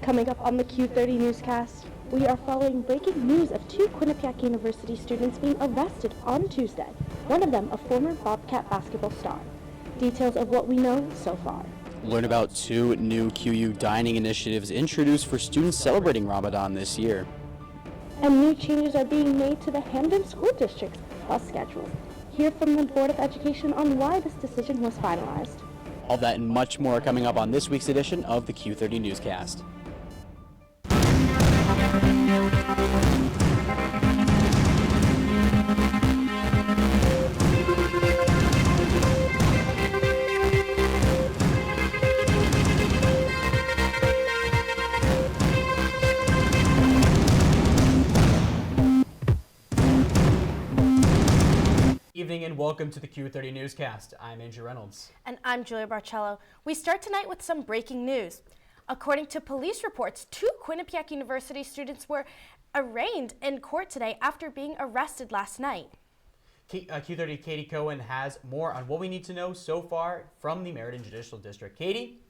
Coming up on the Q30 Newscast, we are following breaking news of two Quinnipiac University students being arrested on Tuesday, one of them a former Bobcat basketball star. Details of what we know so far. Learn about two new QU dining initiatives introduced for students celebrating Ramadan this year. And new changes are being made to the Hamden School District's bus schedule. Hear from the Board of Education on why this decision was finalized. All that and much more coming up on this week's edition of the Q30 Newscast. Evening and welcome to the Q30 Newscast. I'm Andrew Reynolds. And I'm Julia Barcello. We start tonight with some breaking news. According to police reports, two Quinnipiac University students were arraigned in court today after being arrested last night. Q30 Katie Cohen has more on what we need to know so far from the Meriden Judicial District. Katie?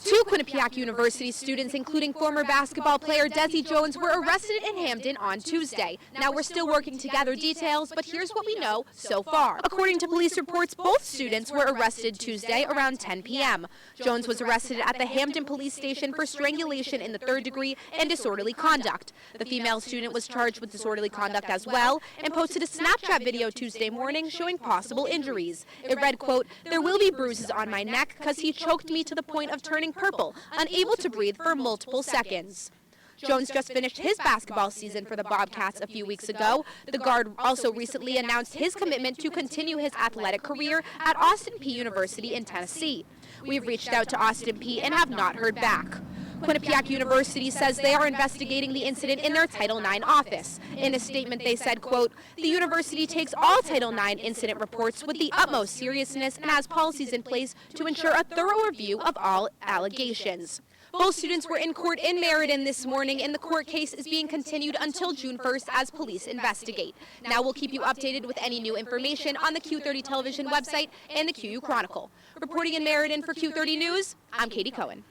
Two Quinnipiac University students, including former basketball player Desi Jones, were arrested in Hamden on Tuesday. Now we're still working to gather details, but here's what we know so far. According to police reports, both students were arrested Tuesday around 10 p.m. Jones was arrested at the Hamden police station for strangulation in the third degree and disorderly conduct. The female student was charged with disorderly conduct as well and posted a Snapchat video Tuesday morning showing possible injuries. It read, quote, "There will be bruises on my neck because he choked me to the point of turning purple, unable to breathe for multiple seconds." Jones just finished his basketball season for the Bobcats a few weeks ago. The guard also recently announced his commitment to continue his athletic career at Austin Peay University in Tennessee. We've reached out to Austin Peay and have not heard back. Quinnipiac University says they are investigating the incident in their Title IX office. In a statement, they said, quote, "The university takes all Title IX incident reports with the utmost seriousness and has policies in place to ensure a thorough review of all allegations." Both students were in court in Meriden this morning, and the court case is being continued until June 1st as police investigate. Now we'll keep you updated with any new information on the Q30 television website and the QU Chronicle. Reporting in Meriden for Q30 News, I'm Katie Cohen.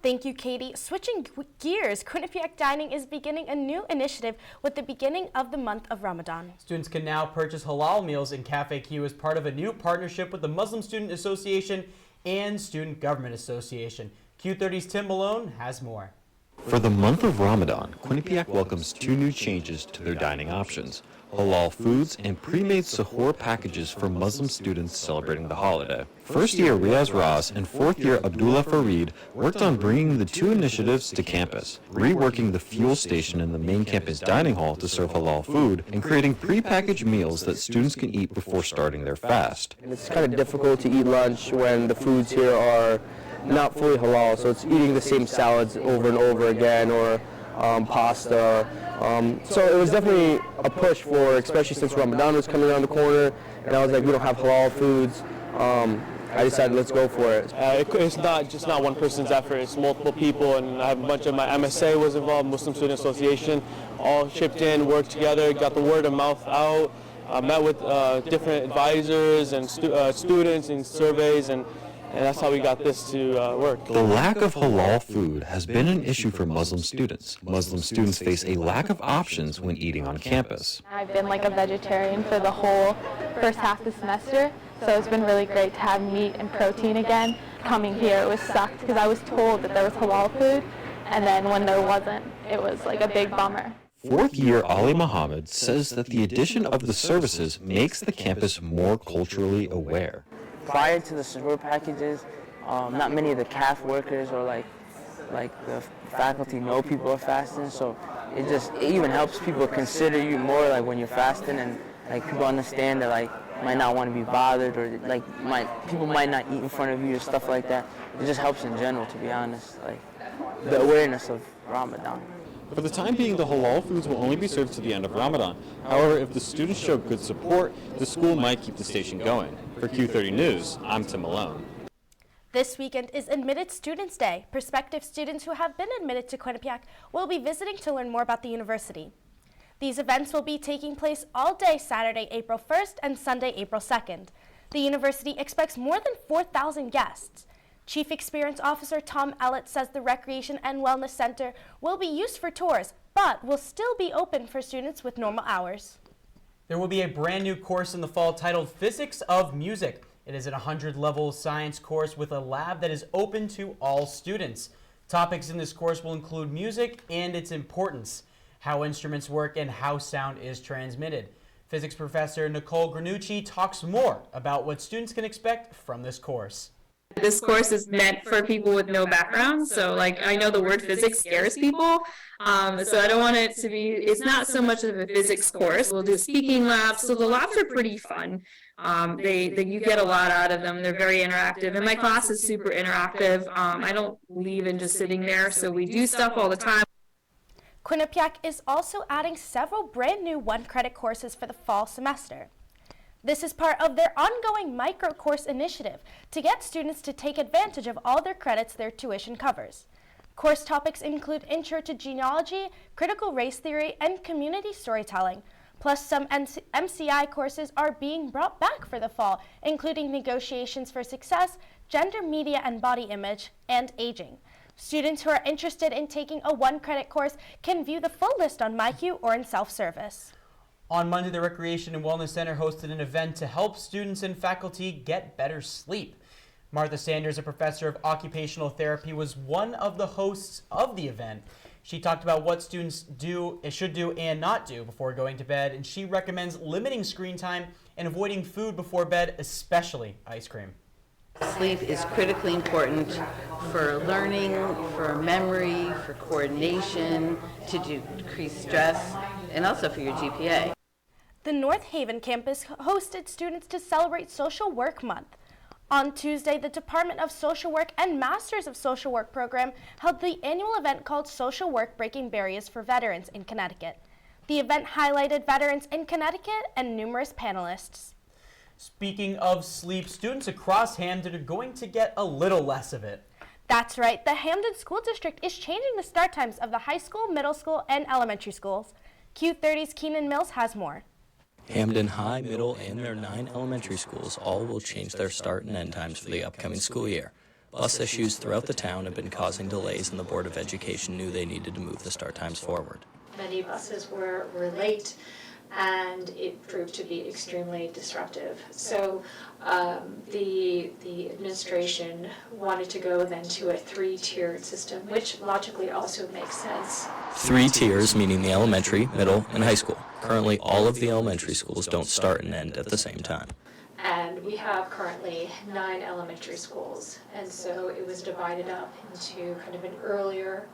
Thank you, Katie. Switching gears, Quinnipiac Dining is beginning a new initiative with the beginning of the month of Ramadan. Students can now purchase halal meals in Cafe Q as part of a new partnership with the Muslim Student Association and Student Government Association. Q30's Tim Malone has more. For the month of Ramadan, Quinnipiac welcomes two new changes to their dining options: halal foods and pre-made sahur packages for Muslim students celebrating the holiday. First year Riaz Raz and fourth year Abdullah Farid worked on bringing the two initiatives to campus, reworking the fuel station in the main campus dining hall to serve halal food, and creating pre-packaged meals that students can eat before starting their fast. And it's kind of difficult to eat lunch when the foods here are not fully halal, so it's eating the same salads over and over again, or pasta. So it was definitely a push for, especially since Ramadan was coming around the corner, and I was like, we don't have halal foods. I decided let's go for it. It's not one person's effort, it's multiple people, and I have a bunch of my MSA was involved, Muslim Student Association, all chipped in, worked together, got the word of mouth out, met with different advisors and students and surveys, and that's how we got this to work. The lack of halal food has been an issue for Muslim students. Muslim students face a lack of options when eating on campus. I've been like a vegetarian for the whole first half of the semester, so it's been really great to have meat and protein again. Coming here, it was sucked because I was told that there was halal food, and then when there wasn't, it was like a big bummer. Fourth year Ali Muhammad says that the addition of the services makes the campus more culturally aware. Prior to the sahur packages, not many of the CAF workers or like the faculty know people are fasting, so it even helps people consider you more, like when you're fasting, and like people understand that like might not want to be bothered, or like people might not eat in front of you or stuff like that. It just helps in general, to be honest, like the awareness of Ramadan. For the time being, the halal foods will only be served to the end of Ramadan. However, if the students show good support, the school might keep the station going. For Q30 News, I'm Tim Malone. This weekend is Admitted Students Day. Prospective students who have been admitted to Quinnipiac will be visiting to learn more about the university. These events will be taking place all day Saturday, April 1st and Sunday, April 2nd. The university expects more than 4,000 guests. Chief Experience Officer Tom Ellett says the Recreation and Wellness Center will be used for tours, but will still be open for students with normal hours. There will be a brand new course in the fall titled Physics of Music. It is a 100-level science course with a lab that is open to all students. Topics in this course will include music and its importance, how instruments work, and how sound is transmitted. Physics professor Nicole Granucci talks more about what students can expect from this course. This course is meant for people with no background, so like I know the word physics scares people, so I don't want it to be, it's not so much of a physics course. We'll do speaking labs, so the labs are pretty fun. You get a lot out of them. They're very interactive, and my class is super interactive. I don't believe in just sitting there, so we do stuff all the time. Quinnipiac is also adding several brand new one-credit courses for the fall semester. This is part of their ongoing micro-course initiative to get students to take advantage of all their credits their tuition covers. Course topics include Intro to Genealogy, Critical Race Theory, and Community Storytelling. Plus, some MCI courses are being brought back for the fall, including Negotiations for Success, Gender, Media, and Body Image, and Aging. Students who are interested in taking a one-credit course can view the full list on MyQ or in self-service. On Monday, the Recreation and Wellness Center hosted an event to help students and faculty get better sleep. Martha Sanders, a professor of occupational therapy, was one of the hosts of the event. She talked about what students should do and not do before going to bed, and she recommends limiting screen time and avoiding food before bed, especially ice cream. Sleep is critically important for learning, for memory, for coordination, to decrease stress, and also for your GPA. The North Haven campus hosted students to celebrate Social Work Month. On Tuesday, the Department of Social Work and Masters of Social Work program held the annual event called Social Work Breaking Barriers for Veterans in Connecticut. The event highlighted veterans in Connecticut and numerous panelists. Speaking of sleep, students across Hamden are going to get a little less of it. That's right. The Hamden School District is changing the start times of the high school, middle school, and elementary schools. Q30's Keenan Mills has more. Hamden High, Middle, and their 9 elementary schools all will change their start and end times for the upcoming school year. Bus issues throughout the town have been causing delays, and the Board of Education knew they needed to move the start times forward. Many buses were late, and it proved to be extremely disruptive. So the administration wanted to go then to a 3-tiered system, which logically also makes sense. 3 tiers, meaning the elementary, middle, and high school. Currently, all of the elementary schools don't start and end at the same time. And we have currently 9 elementary schools, and so it was divided up into kind of an earlier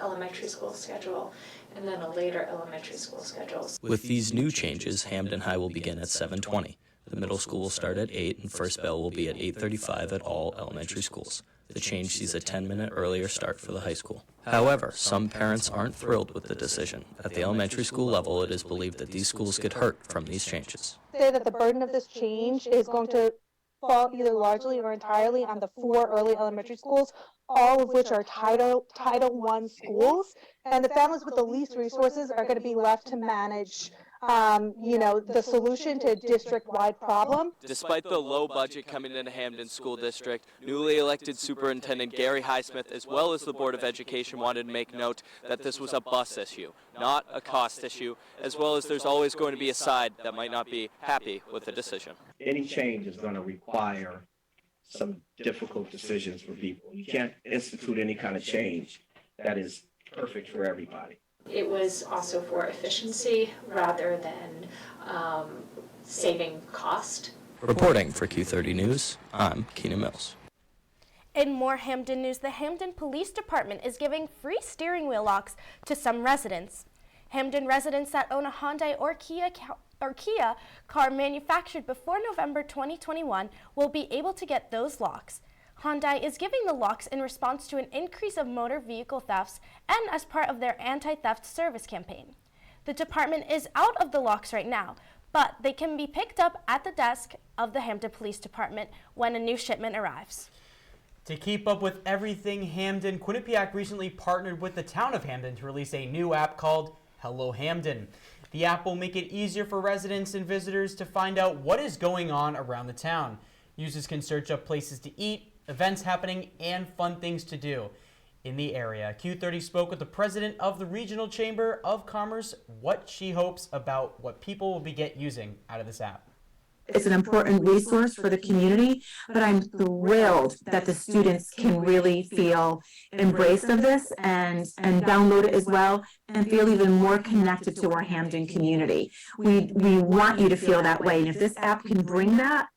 elementary school schedule and then a later elementary school schedule. With these new changes, Hamden High will begin at 7:20. The middle school will start at 8, and first bell will be at 8:35 at all elementary schools. The change sees a 10-minute earlier start for the high school. However, some parents aren't thrilled with the decision. At the elementary school level, it is believed that these schools get hurt from these changes. Say that the burden of this change is going to fall either largely or entirely on the 4 early elementary schools, all of which are Title I schools, and the families with the least resources are going to be left to manage the solution to a district-wide problem. Despite the low budget coming into Hamden School District, newly elected Superintendent Gary Highsmith, as well as the Board of Education, wanted to make note that this was a bus issue, not a cost issue, as well as there's always going to be a side that might not be happy with the decision. Any change is going to require some difficult decisions for people. You can't institute any kind of change that is perfect for everybody. It was also for efficiency rather than saving cost. Reporting for Q30 News, I'm Keenan Mills. In more Hamden news, the Hamden Police Department is giving free steering wheel locks to some residents. Hamden residents that own a Hyundai or Kia car manufactured before November 2021 will be able to get those locks. Hyundai is giving the locks in response to an increase of motor vehicle thefts and as part of their anti-theft service campaign. The department is out of the locks right now, but they can be picked up at the desk of the Hamden Police Department when a new shipment arrives. To keep up with everything Hamden, Quinnipiac recently partnered with the town of Hamden to release a new app called Hello Hamden. The app will make it easier for residents and visitors to find out what is going on around the town. Users can search up places to eat, events happening and fun things to do in the area. Q30 spoke with the president of the Regional Chamber of Commerce, what she hopes about what people will be using out of this app. It's an important resource for the community, but I'm thrilled that the students can really feel embraced of this and download it as well and feel even more connected to our Hamden community. We want you to feel that way, and if this app can bring that,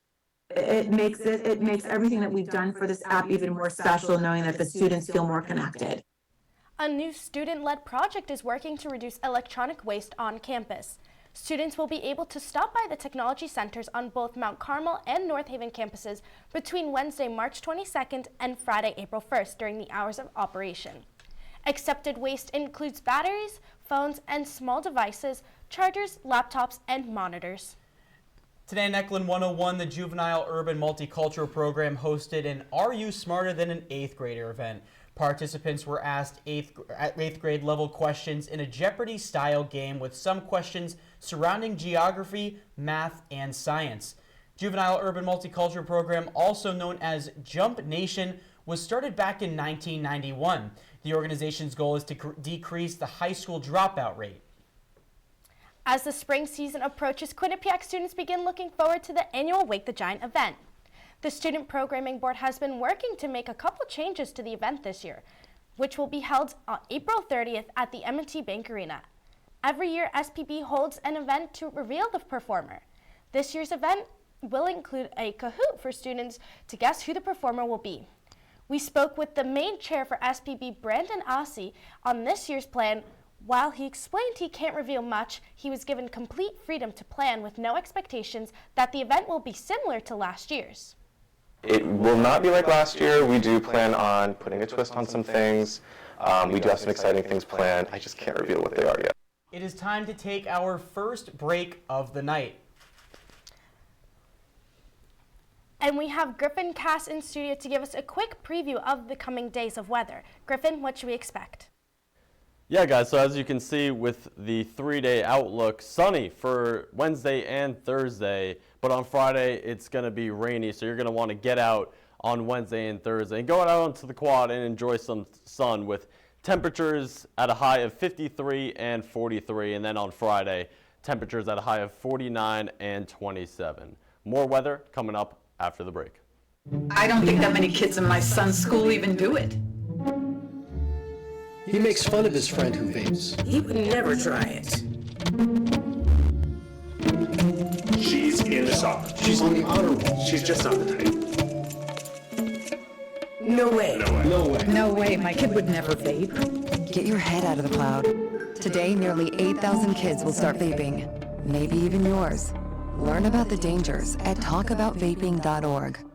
it makes everything that we've done for this app even more special, knowing that the students feel more connected. A new student-led project is working to reduce electronic waste on campus. Students will be able to stop by the technology centers on both Mount Carmel and North Haven campuses between Wednesday, March 22nd and Friday, April 1st during the hours of operation. Accepted waste includes batteries, phones, and small devices, chargers, laptops, and monitors. Today in Eklund 101, the Juvenile Urban Multicultural Program hosted an Are You Smarter Than an 8th Grader event. Participants were asked 8th grade level questions in a Jeopardy-style game with some questions surrounding geography, math, and science. Juvenile Urban Multicultural Program, also known as Jump Nation, was started back in 1991. The organization's goal is to decrease the high school dropout rate. As the spring season approaches, Quinnipiac students begin looking forward to the annual Wake the Giant event. The Student Programming Board has been working to make a couple changes to the event this year, which will be held on April 30th at the M&T Bank Arena. Every year, SPB holds an event to reveal the performer. This year's event will include a Kahoot for students to guess who the performer will be. We spoke with the main chair for SPB, Brandon Ossie, on this year's plan. While he explained he can't reveal much, he was given complete freedom to plan with no expectations that the event will be similar to last year's. It will not be like last year. We do plan on putting a twist on some things. We do have some exciting things planned. I just can't reveal what they are yet. It is time to take our first break of the night. And we have Griffin Cass in studio to give us a quick preview of the coming days of weather. Griffin, what should we expect? Yeah, guys, so as you can see with the 3-day outlook, sunny for Wednesday and Thursday, but on Friday it's going to be rainy, so you're going to want to get out on Wednesday and Thursday and go out onto the quad and enjoy some sun with temperatures at a high of 53 and 43, and then on Friday, temperatures at a high of 49 and 27. More weather coming up after the break. I don't think that many kids in my son's school even do it. He makes fun of his friend who vapes. He would never try it. She's in the soccer. She's on the honor roll. She's just not the type. No way. No way. No way. No way, my kid would never vape. Get your head out of the cloud. Today, nearly 8,000 kids will start vaping. Maybe even yours. Learn about the dangers at talkaboutvaping.org.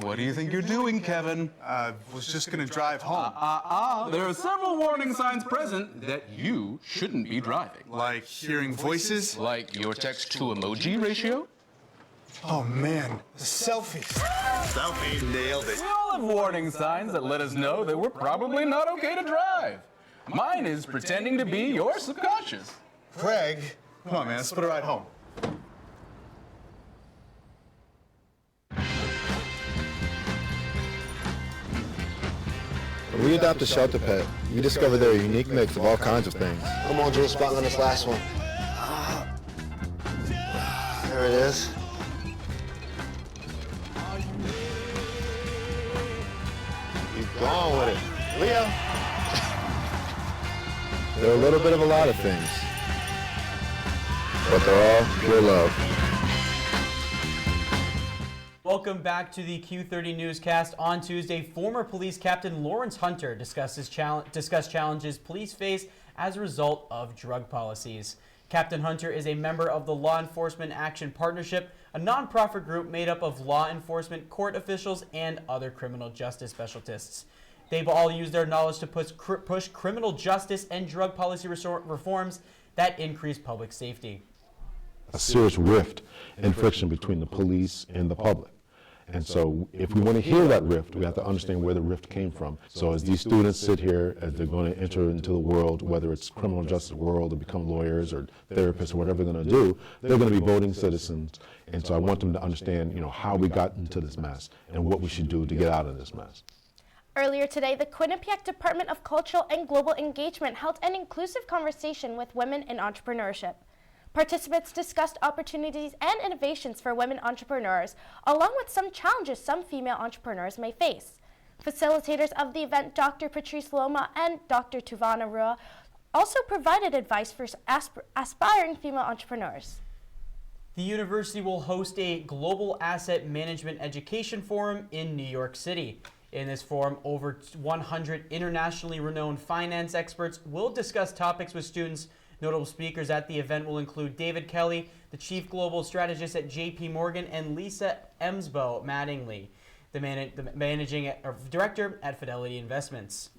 What do you think you're doing, Kevin? Was just gonna drive home. There are several warning signs present that you shouldn't be driving. Like hearing voices? Like your text-to-emoji ratio? Oh man, the selfies. Selfie, nailed it. We all have warning signs that let us know that we're probably not okay to drive. Mine is pretending to be your subconscious. Craig, come on man, let's put a ride home. When we adopt a shelter pet, we discover they're a unique mix of all kinds of things. Come on, Joe Spotland, this last one. There it is. Keep going with it. Leo! They're a little bit of a lot of things, but they're all pure love. Welcome back to the Q30 Newscast. On Tuesday, former police captain Lawrence Hunter discussed challenges police face as a result of drug policies. Captain Hunter is a member of the Law Enforcement Action Partnership, a nonprofit group made up of law enforcement, court officials, and other criminal justice specialists. They've all used their knowledge to push criminal justice and drug policy reforms that increase public safety. A serious rift and friction between the police and the public. And so if we want to heal that rift, we have to understand where the rift came from. So as these students sit here, as they're going to enter into the world, whether it's criminal justice world or become lawyers or therapists or whatever they're going to do, they're going to be voting citizens. And so I want them to understand, how we got into this mess and what we should do to get out of this mess. Earlier today, the Quinnipiac Department of Cultural and Global Engagement held an inclusive conversation with women in entrepreneurship. Participants discussed opportunities and innovations for women entrepreneurs, along with some challenges some female entrepreneurs may face. Facilitators of the event, Dr. Patrice Loma and Dr. Tuvana Rua, also provided advice for aspiring female entrepreneurs. The university will host a Global Asset Management Education Forum in New York City. In this forum, over 100 internationally renowned finance experts will discuss topics with students. Notable speakers at the event will include David Kelly, the Chief Global Strategist at JP Morgan, and Lisa Emsbo Mattingly, the Managing Director at Fidelity Investments.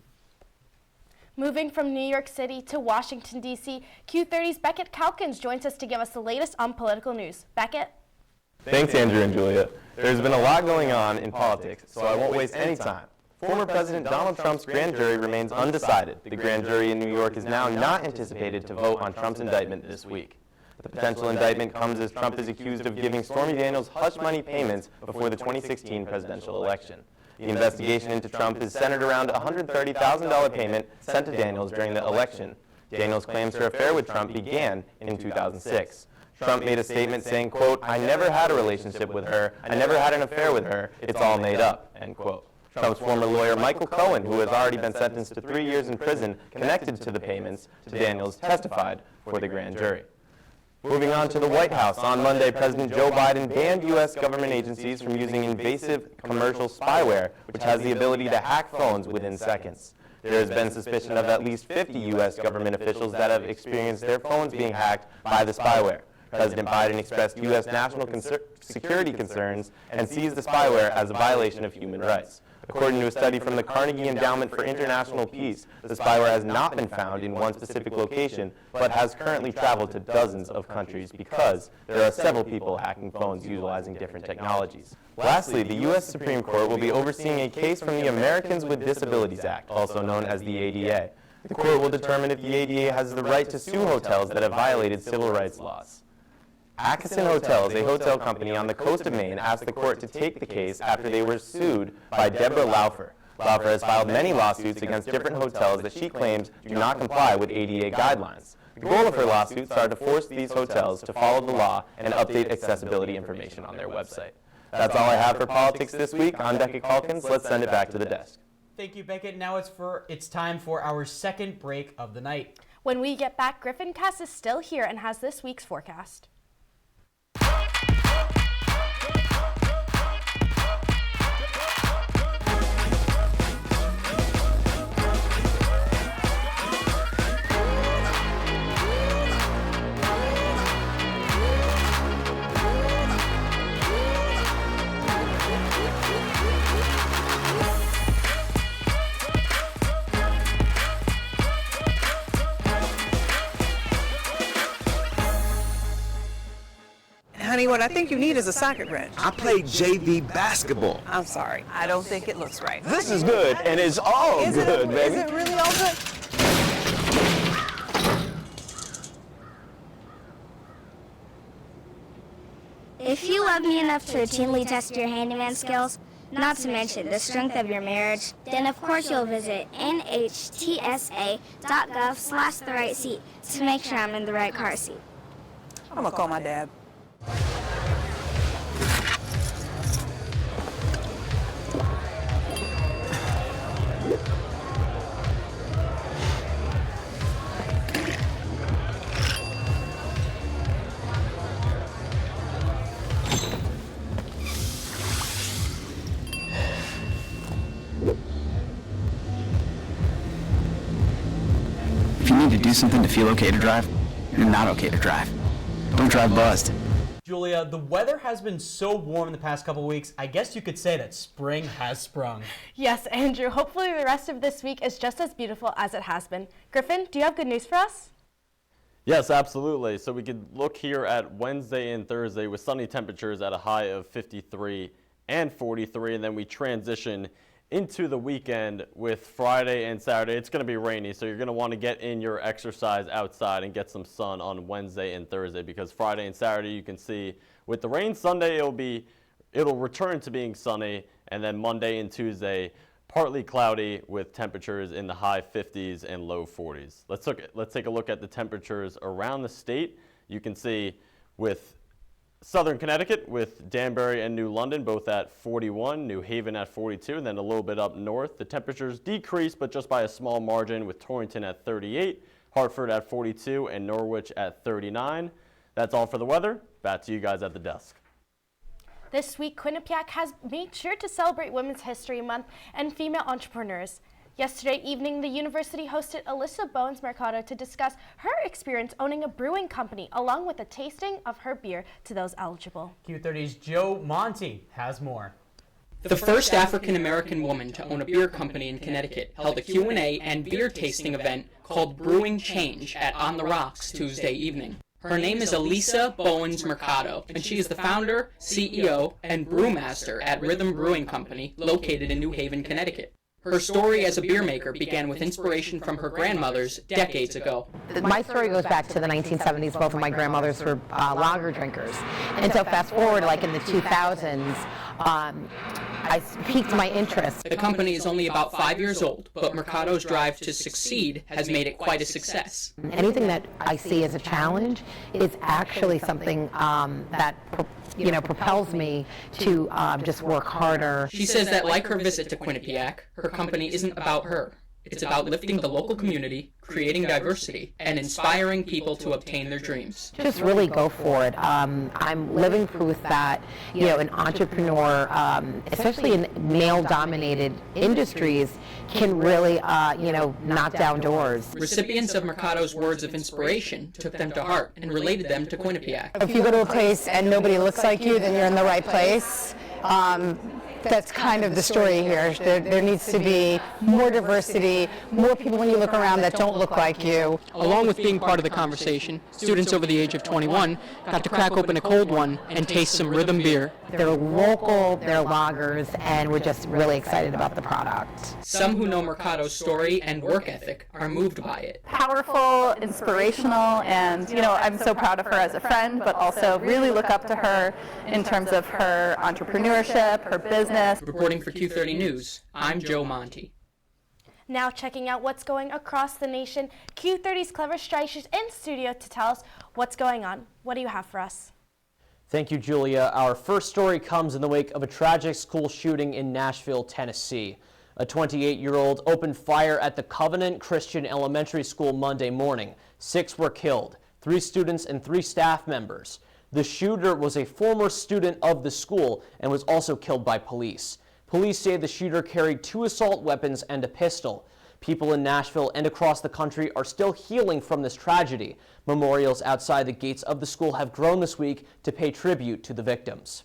Moving from New York City to Washington, D.C., Q30's Beckett Calkins joins us to give us the latest on political news. Beckett? Thanks, Andrew and Julia. There's been a lot going on in politics, so I won't waste any time. Former President Donald Trump's grand jury remains undecided. The grand jury in New York is now not anticipated to vote on Trump's indictment this week. The potential indictment comes as Trump is accused of giving Stormy Daniels hush money payments before the 2016 presidential election. The investigation into Trump is centered around a $130,000 payment sent to Daniels during the election. Daniels claims her affair with Trump began in 2006. Trump made a statement saying, quote, "I never had a relationship with her. I never had an affair with her. It's all made up," end quote. Trump's former lawyer, Michael Cohen, who has already been sentenced to 3 years in prison connected to the payments to Daniels, testified for the grand jury. Moving on to the White House, on Monday, President Joe Biden banned U.S. government agencies from using invasive commercial spyware, which has the ability to hack phones within seconds. There has been suspicion of at least 50 U.S. government officials that have experienced their phones being hacked by the spyware. President Biden expressed U.S. national security concerns and sees the spyware as a violation of human rights. According to a study from the Carnegie Endowment for International Peace, the spyware has not been found in one specific location, but has currently traveled to dozens of countries because there are several people hacking phones utilizing different technologies. Lastly, the U.S. Supreme Court will be overseeing a case from the Americans with Disabilities Act, also known as the ADA. The court will determine if the ADA has the right to sue hotels that have violated civil rights laws. Atchison Hotels, a hotel company on the coast of Maine, asked the court to take the case after they were sued by Deborah Laufer. Laufer has filed many lawsuits against different hotels that she claims do not comply with ADA guidelines. The goal of her lawsuits are to force these hotels to follow the law and update accessibility information on their website. That's all I have for politics this week. I'm Beckett Calkins. Let's send it back to the desk. Thank you, Beckett. Now it's time for our second break of the night. When we get back, Griffin Cass is still here and has this week's forecast. Honey, what I think you need is a socket wrench. I played JV basketball. I'm sorry. I don't think it looks right. This is good, and it's all good, baby. Is it really all good? If you love me enough to routinely test your handyman skills, not to mention the strength of your marriage, then of course you'll visit nhtsa.gov/therightseat to make sure I'm in the right car seat. I'm gonna call my dad. If you need to do something to feel okay to drive, you're not okay to drive. Don't drive buzzed. Julia, the weather has been so warm the past couple weeks, I guess you could say that spring has sprung. Yes, Andrew. Hopefully the rest of this week is just as beautiful as it has been. Griffin, do you have good news for us? Yes, absolutely. So we could look here at Wednesday and Thursday with sunny temperatures at a high of 53 and 43, and then we transition into the weekend with Friday and Saturday. It's going to be rainy, so you're going to want to get in your exercise outside and get some sun on Wednesday and Thursday, because Friday and Saturday you can see with the rain. Sunday it'll return to being sunny, and then Monday and Tuesday partly cloudy with temperatures in the high 50s and low 40s. Let's take a look at the temperatures around the state. You can see with Southern Connecticut, with Danbury and New London both at 41, New Haven at 42, and then a little bit up north. The temperatures decrease, but just by a small margin, with Torrington at 38, Hartford at 42, and Norwich at 39. That's all for the weather. Back to you guys at the desk. This week, Quinnipiac has made sure to celebrate Women's History Month and female entrepreneurs. Yesterday evening, the university hosted Alyssa Bowens Mercado to discuss her experience owning a brewing company, along with a tasting of her beer to those eligible. Q30's Joe Monty has more. The first African-American woman to own a beer company in Connecticut held a Q&A and beer tasting event called Brewing Change at On the Rocks Tuesday evening. Her name is Alyssa Bowens Mercado, and she is the founder, CEO, and brewmaster at Rhythm Brewing Company, located in New Haven, Connecticut. Her story as a beer maker began with inspiration from her grandmothers decades ago. My story goes back to the 1970s. Both of my grandmothers were lager drinkers. And so fast forward, like in the 2000s, I piqued my interest. The company is only about 5 years old, but Mercado's drive to succeed has made it quite a success. Anything that I see as a challenge is actually something that propels me to just work harder. She says that, like her visit to Quinnipiac, her company isn't about her. It's about lifting the local community, creating diversity, and inspiring people to obtain their dreams. Just really go for it. I'm living proof that, an entrepreneur, especially in male-dominated industries, can really, knock down doors. Recipients of Mercado's words of inspiration took them to heart and related them to Quinnipiac. If you go to a place and nobody looks like you, then you're in the right place. That's kind of the story here. There needs to be more diversity, more people when you look around that don't look like you. Along with being part of the conversation, students over the age of 21 got to crack open a cold one and taste some Rhythm beer. They're local, they're lagers, and we're just really excited about the product. Some who know Mercado's story and work ethic are moved by it. Powerful, inspirational, and I'm so proud of her as a friend, but also really look up to her in terms of her entrepreneurship, her business. Reporting for Q30 News, I'm Joe Monty. Now checking out what's going across the nation, Q30's Clever Streich is in studio to tell us what's going on. What do you have for us? Thank you, Julia. Our first story comes in the wake of a tragic school shooting in Nashville, Tennessee. A 28-year-old opened fire at the Covenant Christian Elementary School Monday morning. 6 were killed, 3 students and 3 staff members. The shooter was a former student of the school and was also killed by police. Police say the shooter carried 2 assault weapons and a pistol. People in Nashville and across the country are still healing from this tragedy. Memorials outside the gates of the school have grown this week to pay tribute to the victims.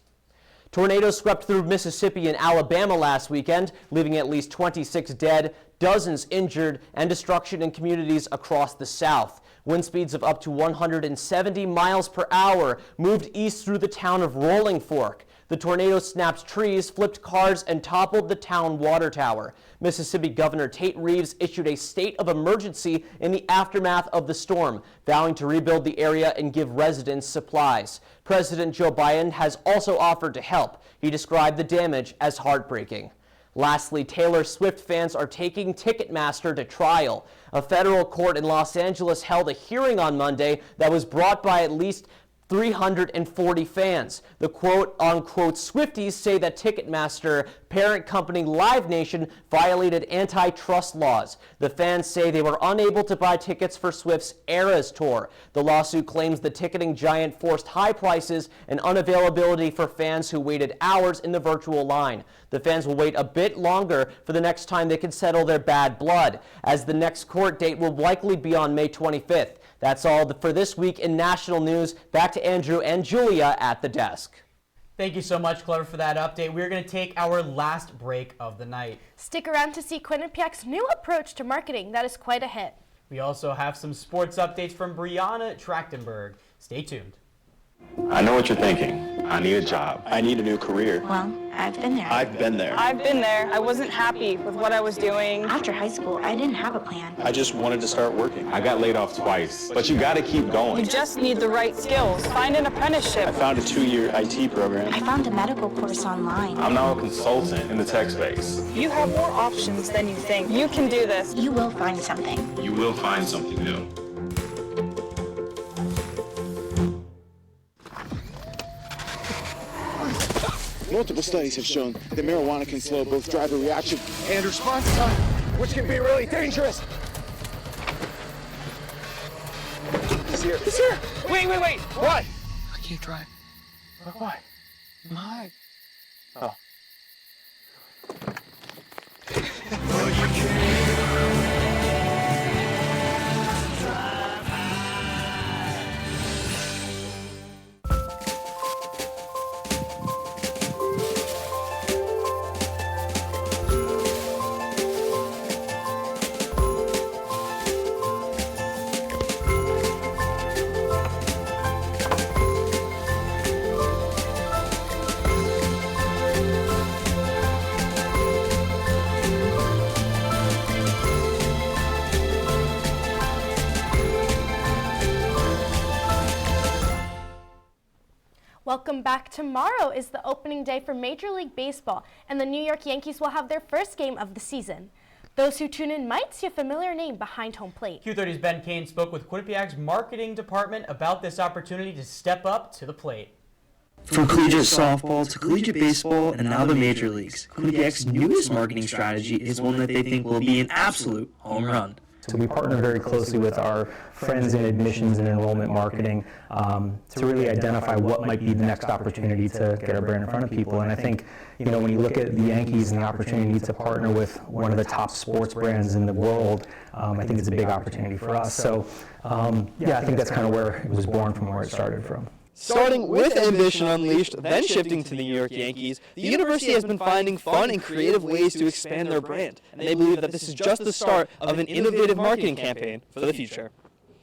Tornadoes swept through Mississippi and Alabama last weekend, leaving at least 26 dead, dozens injured, and destruction in communities across the South. Wind speeds of up to 170 miles per hour moved east through the town of Rolling Fork. The tornado snapped trees, flipped cars, and toppled the town water tower. Mississippi Governor Tate Reeves issued a state of emergency in the aftermath of the storm, vowing to rebuild the area and give residents supplies. President Joe Biden has also offered to help. He described the damage as heartbreaking. Lastly, Taylor Swift fans are taking Ticketmaster to trial. A federal court in Los Angeles held a hearing on Monday that was brought by at least 340 fans. The quote-unquote Swifties say that Ticketmaster parent company Live Nation violated antitrust laws. The fans say they were unable to buy tickets for Swift's Eras tour. The lawsuit claims the ticketing giant forced high prices and unavailability for fans who waited hours in the virtual line. The fans will wait a bit longer for the next time they can settle their bad blood, as the next court date will likely be on May 25th. That's all for this week in national news. Back to Andrew and Julia at the desk. Thank you so much, Clever, for that update. We're going to take our last break of the night. Stick around to see Quinnipiac's new approach to marketing. That is quite a hit. We also have some sports updates from Brianna Trachtenberg. Stay tuned. I know what you're thinking. I need a job. I need a new career. Well, I've been there. I've been there. I've been there. I wasn't happy with what I was doing. After high school, I didn't have a plan. I just wanted to start working. I got laid off twice, but you gotta keep going. You just need the right skills. Find an apprenticeship. I found a 2-year IT program. I found a medical course online. I'm now a consultant in the tech space. You have more options than you think. You can do this. You will find something. You will find something new. Multiple studies have shown that marijuana can slow both driver reaction and response time, which can be really dangerous. He's here. He's here. Wait. What? I can't drive. Why? My. Oh. Welcome back. Tomorrow is the opening day for Major League Baseball, and the New York Yankees will have their first game of the season. Those who tune in might see a familiar name behind home plate. Q30's Ben Kane spoke with Quinnipiac's marketing department about this opportunity to step up to the plate. From collegiate softball to collegiate baseball and now the major leagues, Quinnipiac's newest marketing strategy is one that they think will be an absolute home run. So we partner very closely with our friends in admissions and enrollment marketing to really identify what might be the next opportunity to get our brand in front of people. And I think, when you look at the Yankees and the opportunity to partner with one of the top sports brands in the world, I think it's a big opportunity for us. So, I think that's kind of where it was born from, where it started from. Starting with Ambition Unleashed, then shifting to the New York Yankees, the university has been finding fun and creative ways to expand their brand, and they believe that this is just the start of an innovative marketing campaign for the future.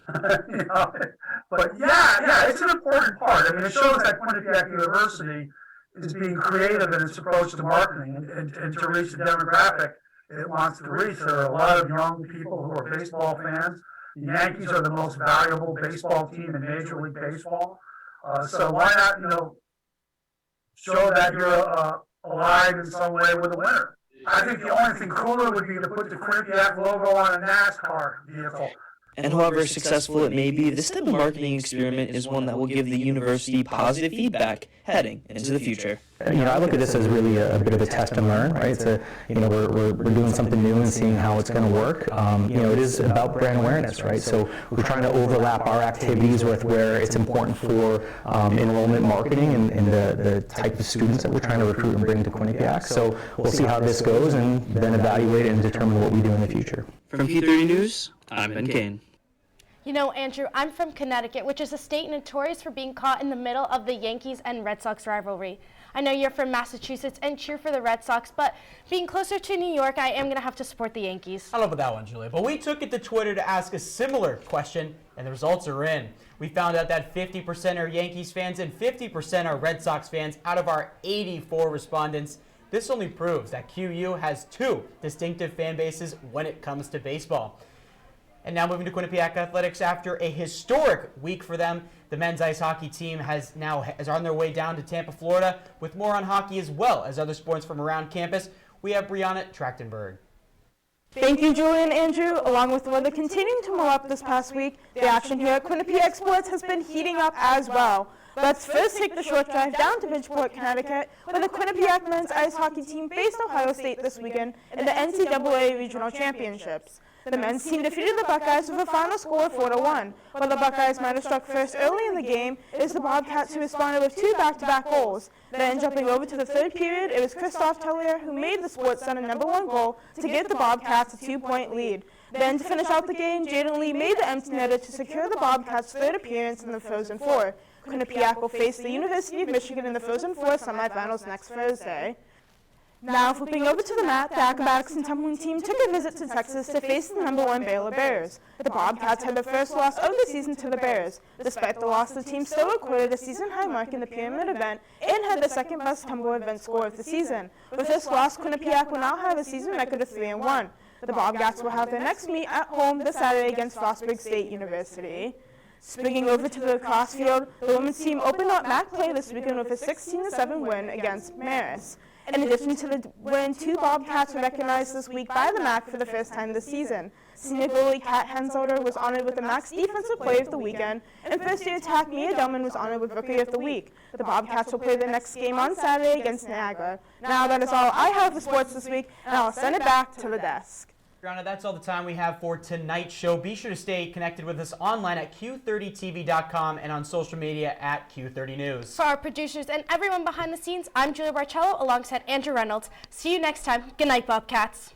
But yeah, it's an important part. I mean, it shows that Quinnipiac University is being creative in its approach to marketing and to reach the demographic it wants to reach. There are a lot of young people who are baseball fans. The Yankees are the most valuable baseball team in Major League Baseball. So why not, show that you're alive in some way with a winner? I think the only thing cooler would be to put the Quinnipiac logo on a NASCAR vehicle. And however successful it may be, this type of marketing experiment is one that will give the university positive feedback heading into the future. I look at this as really a bit of a test and learn, right? It's we're doing something new and seeing how it's going to work. It is about brand awareness, right? So we're trying to overlap our activities with where it's important for enrollment marketing and the type of students that we're trying to recruit and bring to Quinnipiac. So we'll see how this goes and then evaluate it and determine what we do in the future. From Q30 News, I'm Ben Kane. Andrew, I'm from Connecticut, which is a state notorious for being caught in the middle of the Yankees and Red Sox rivalry. I know you're from Massachusetts and cheer for the Red Sox, but being closer to New York, I am going to have to support the Yankees. I don't know about that one, Julia, but we took it to Twitter to ask a similar question, and the results are in. We found out that 50% are Yankees fans and 50% are Red Sox fans out of our 84 respondents. This only proves that QU has two distinctive fan bases when it comes to baseball. And now moving to Quinnipiac Athletics, after a historic week for them, the men's ice hockey team is on their way down to Tampa, Florida. With more on hockey as well as other sports from around campus, we have Brianna Trachtenberg. Thank you, Julia and Andrew. Along with the weather continuing to warm up this past week, the action here at Quinnipiac Sports has been heating up as well. Let's first take the short drive down to Bridgeport, Connecticut, where the Quinnipiac men's ice hockey team faced Ohio State this weekend in the NCAA Regional Championships. The men's team defeated the Buckeyes with a final score of 4-1. While the Buckeyes might have struck first early in the game, it was the Bobcats who responded with two back-to-back goals. Then, jumping over to the third period, it was Christoph Tellier who made the Sports Center #1 goal to give the Bobcats a 2-point lead. Then, to finish out the game, Jaden Lee made the empty netter to secure the Bobcats' third appearance in the Frozen Four. Quinnipiac will face the University of Michigan in the Frozen Four semifinals next Thursday. Now flipping over to the mat, the acrobatics and tumbling team took a visit to Texas to face the #1 Baylor Bears. The Bobcats had their first loss of the season to the Bears. Despite the loss, the team still recorded a season-high mark in the pyramid event and had the second-best tumble event score of the season. With this loss, Quinnipiac will now have a season record of 3-1. The Bobcats will have their next meet at home this Saturday against Frostburg State University. Swinging over to the lacrosse field, the women's team opened up MAC play this weekend with a 16-7 win against Marist. In addition to the win, 2 Bobcats were recognized this week by the MAC for the first time this season. Senior goalie Kat Henselder was honored with the MAC's Defensive Player of the Weekend, and first-year attack Mia Delman was honored with Rookie of the Week. The Bobcats will play their next game on Saturday against Niagara. Now that is all I have for sports this week, and I'll send it back to the desk. Brianna, that's all the time we have for tonight's show. Be sure to stay connected with us online at Q30TV.com and on social media at Q30News. For our producers and everyone behind the scenes, I'm Julia Barcello alongside Andrew Reynolds. See you next time. Good night, Bobcats.